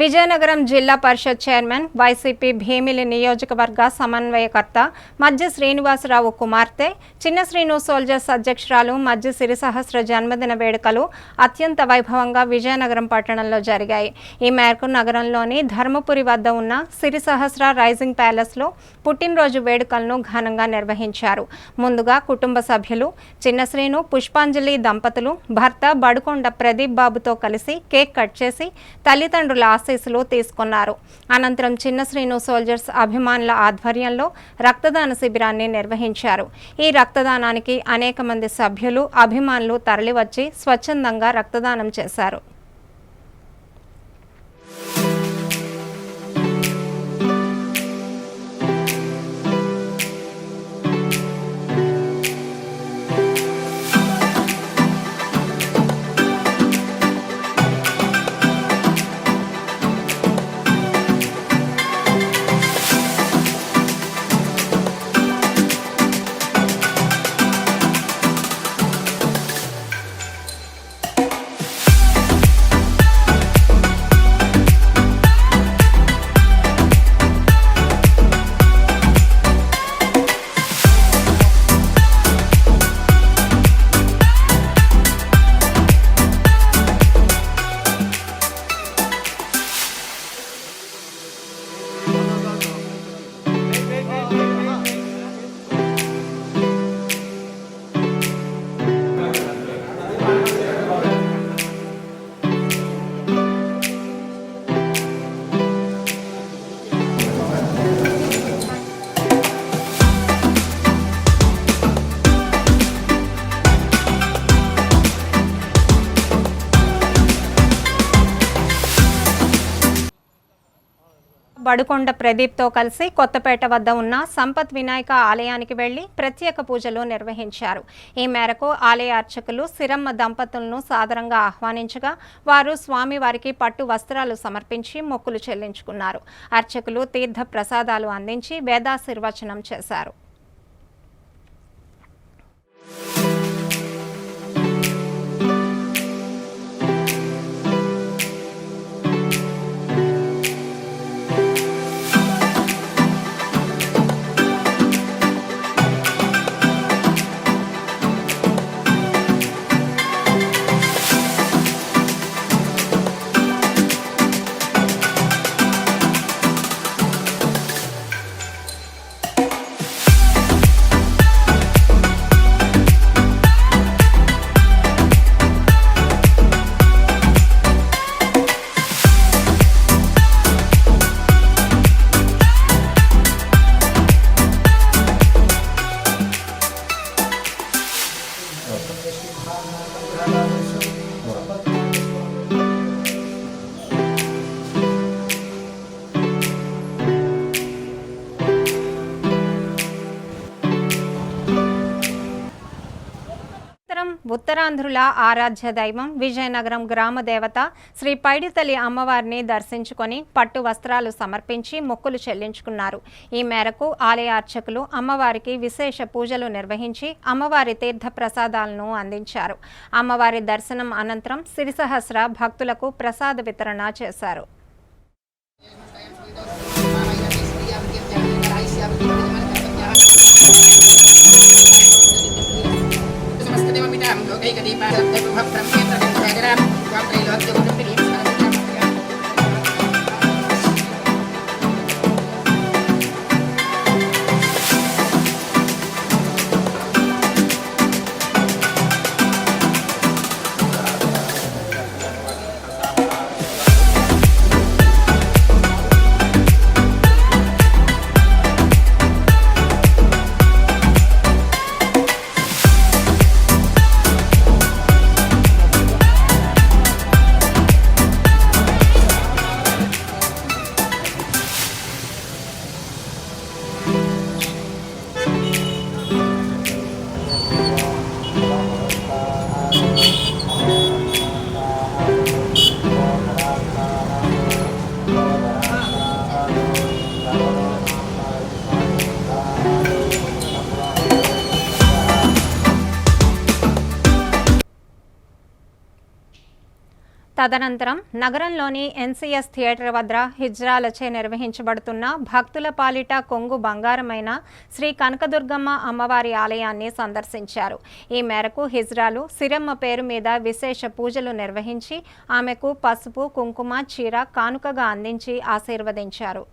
విజయనగరం జిల్లా పరిషత్ chairman YCP Bheemili నియోజకవర్గ సమన్వయకర్త మధ్య శ్రీనివాసరావు కుమార్తె చిన్న శ్రీను సోల్జర్స్ అధ్యక్షురాలు మధ్య సిరిసహస్ర జన్మదిన వేడుకలు అత్యంత వైభవంగా విజయనగరం పట్టణంలో జరిగాయి. ఈ మేరకు నగరంలోని ధర్మపురి వద్ద ఉన్న సిరిసహస్ర రైజింగ్ ప్యాలెస్లో పుట్టినరోజు వేడుకలను ఘనంగా నిర్వహించారు. ముందుగా కుటుంబ సభ్యులు చిన్న శ్రీను పుష్పాంజలి దంపతులు భర్త బడుకొండ ప్రదీప్ బాబుతో కలిసి కేక్ కట్ చేసి తల్లిదండ్రుల ఆశీస్సులు తీసుకున్నారు. అనంతరం చిన్న శ్రీను సోల్జర్స్ అభిమానుల ఆధ్వర్యంలో రక్తదాన శిబిరాన్ని నిర్వహించారు. ఈ రక్తదానానికి అనేక మంది సభ్యులు అభిమానులు తరలివచ్చి స్వచ్ఛందంగా రక్తదానం చేశారు. బడుకొండ ప్రదీప్తో కలిసి కొత్తపేట వద్ద ఉన్న సంపత్ వినాయక ఆలయానికి వెళ్లి ప్రత్యేక పూజలు నిర్వహించారు. ఈ మేరకు ఆలయ అర్చకులు సిరమ్మ దంపతులను సాదరంగా ఆహ్వానించగా వారు స్వామివారికి పట్టు వస్త్రాలు సమర్పించి మొక్కులు చెల్లించుకున్నారు. అర్చకులు తీర్థ ప్రసాదాలు అందించి వేదాశీర్వచనం చేశారు. ఉత్తరాంధ్రుల ఆరాధ్య దైవం విజయనగరం గ్రామ దేవత శ్రీ పైడితల్లి అమ్మవారిని దర్శించుకొని పట్టు వస్త్రాలు సమర్పించి మొక్కులు చెల్లించుకున్నారు. ఈ మేరకు ఆలయ అర్చకులు అమ్మవారికి విశేష పూజలు నిర్వహించి అమ్మవారి తీర్థ ప్రసాదాలను అందించారు. అమ్మవారి దర్శనం అనంతరం సిరిసహస్ర భక్తులకు ప్రసాద వితరణ చేశారు. తదనంతరం నగరంలోని ఎన్సీఎస్ థియేటర్ వద్ద హిజ్రాలచే నిర్వహించబడుతున్న భక్తుల పాలిట కొంగు బంగారమైన శ్రీ కనకదుర్గమ్మ అమ్మవారి ఆలయాన్ని సందర్శించారు. ఈ మేరకు హిజ్రాలు సిరమ్మ పేరు మీద విశేష పూజలు నిర్వహించి ఆమెకు పసుపు, కుంకుమ, చీర కానుకగా అందించి ఆశీర్వదించారు.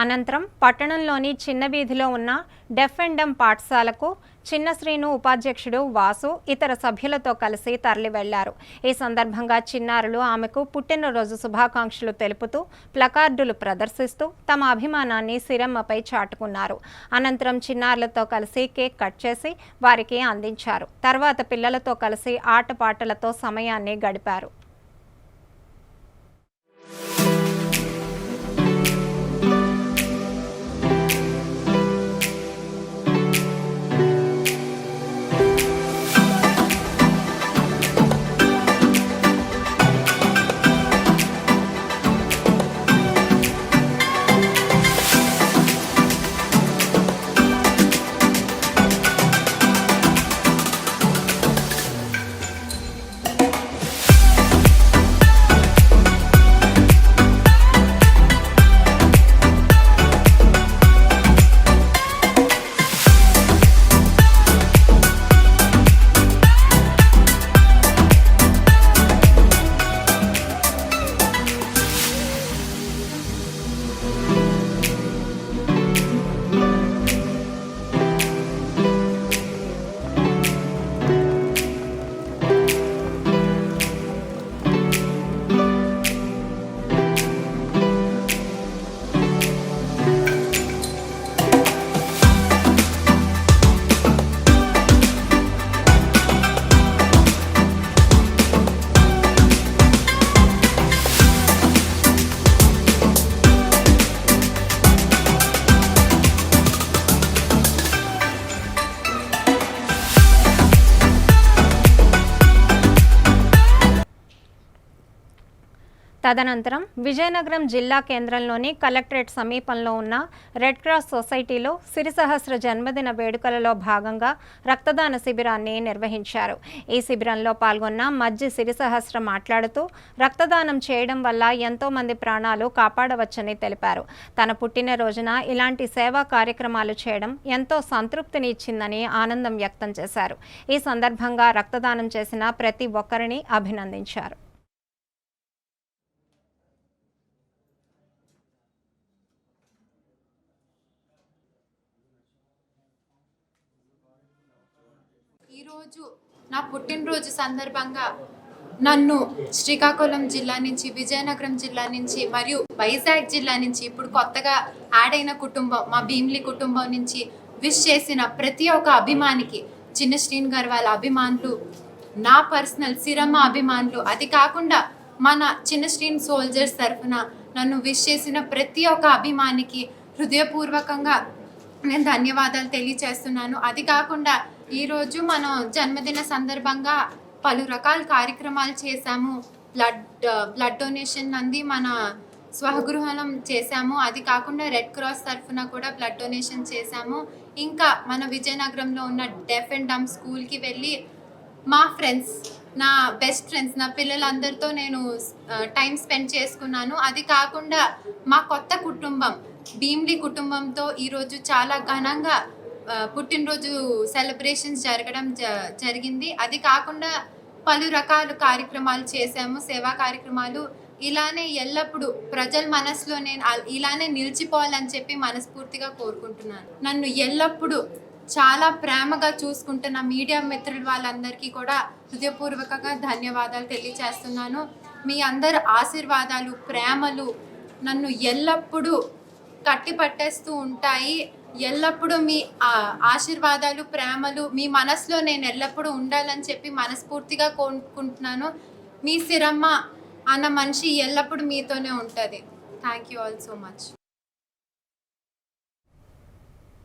అనంతరం పట్టణంలోని చిన్న వీధిలో ఉన్న డెఫ్ అండ్ డమ్ పాఠశాలకు చిన్న శ్రీను ఉపాధ్యక్షుడు వాసు ఇతర సభ్యులతో కలిసి తరలి వెళ్లారు. ఈ సందర్భంగా చిన్నారులు ఆమెకు పుట్టినరోజు శుభాకాంక్షలు తెలుపుతూ ప్లకార్డులు ప్రదర్శిస్తూ తమ అభిమానాన్ని సిరమ్మపై చాటుకున్నారు. అనంతరం చిన్నారులతో కలిసి కేక్ కట్ చేసి వారికి అందించారు. తర్వాత పిల్లలతో కలిసి ఆటపాటలతో సమయాన్ని గడిపారు. తదనంతరం విజయనగరం జిల్లా కేంద్రంలోని కలెక్టరేట్ సమీపంలో ఉన్న రెడ్ క్రాస్ సొసైటీలో సిరిసహస్ర జన్మదిన వేడుకలలో భాగంగా రక్తదాన శిబిరాన్ని నిర్వహించారు. ఈ శిబిరంలో పాల్గొన్న మజ్జి సిరిసహస్ర మాట్లాడుతూ రక్తదానం చేయడం వల్ల ఎంతో మంది ప్రాణాలు కాపాడవచ్చని తెలిపారు. తన పుట్టినరోజున ఇలాంటి సేవా కార్యక్రమాలు చేయడం ఎంతో సంతృప్తిని ఇచ్చిందని ఆనందం వ్యక్తం చేశారు. ఈ సందర్భంగా రక్తదానం చేసిన ప్రతి ఒక్కరిని అభినందించారు. ఈరోజు నా పుట్టినరోజు సందర్భంగా నన్ను శ్రీకాకుళం జిల్లా నుంచి, విజయనగరం జిల్లా నుంచి మరియు వైజాగ్ జిల్లా నుంచి ఇప్పుడు కొత్తగా యాడ్ అయిన కుటుంబం మా భీమిలి కుటుంబం నుంచి విష్ చేసిన ప్రతి ఒక్క అభిమానికి, చిన్న శ్రీను గారు వాళ్ళ అభిమానులు, నా పర్సనల్ సిరమ్మ అభిమానులు, అది కాకుండా మన చిన్న శ్రీను సోల్జర్స్ తరఫున నన్ను విష్ చేసిన ప్రతి ఒక్క అభిమానికి హృదయపూర్వకంగా నేను ధన్యవాదాలు తెలియచేస్తున్నాను. అది కాకుండా ఈరోజు మనం జన్మదిన సందర్భంగా పలు రకాల కార్యక్రమాలు చేశాము. బ్లడ్ డొనేషన్ నంది మన స్వగృహం చేశాము. అది కాకుండా రెడ్ క్రాస్ తరఫున కూడా బ్లడ్ డొనేషన్ చేశాము. ఇంకా మన విజయనగరంలో ఉన్న డెఫ్ అండ్ డమ్ స్కూల్కి వెళ్ళి మా ఫ్రెండ్స్ నా బెస్ట్ ఫ్రెండ్స్, నా పిల్లలందరితో నేను టైం స్పెండ్ చేసుకున్నాను. అది కాకుండా మా కొత్త కుటుంబం భీమ్లీ కుటుంబంతో ఈరోజు చాలా ఘనంగా పుట్టినరోజు సెలబ్రేషన్స్ జరగడం జరిగింది. అది కాకుండా పలు రకాల కార్యక్రమాలు చేశాము, సేవా కార్యక్రమాలు. ఇలానే ఎల్లప్పుడూ ప్రజల మనసులో నేను ఇలానే నిలిచిపోవాలని చెప్పి మనస్ఫూర్తిగా కోరుకుంటున్నాను. నన్ను ఎల్లప్పుడూ చాలా ప్రేమగా చూసుకుంటున్న మీడియా మిత్రులు వాళ్ళందరికీ కూడా హృదయపూర్వకంగా ధన్యవాదాలు తెలియజేస్తున్నాను. మీ అందరి ఆశీర్వాదాలు, ప్రేమలు నన్ను ఎల్లప్పుడూ కట్టిపట్టేస్తూ ఉంటాయి. ఎల్లప్పుడూ మీ ఆశీర్వాదాలు, ప్రేమలు మీ మనసులో నేను ఎల్లప్పుడూ ఉండాలని చెప్పి మనస్ఫూర్తిగా కోరుకుంటున్నాను. మీ సిరమ్మ అన్న మనిషి ఎల్లప్పుడూ మీతోనే ఉంటుంది. Thank you all so much.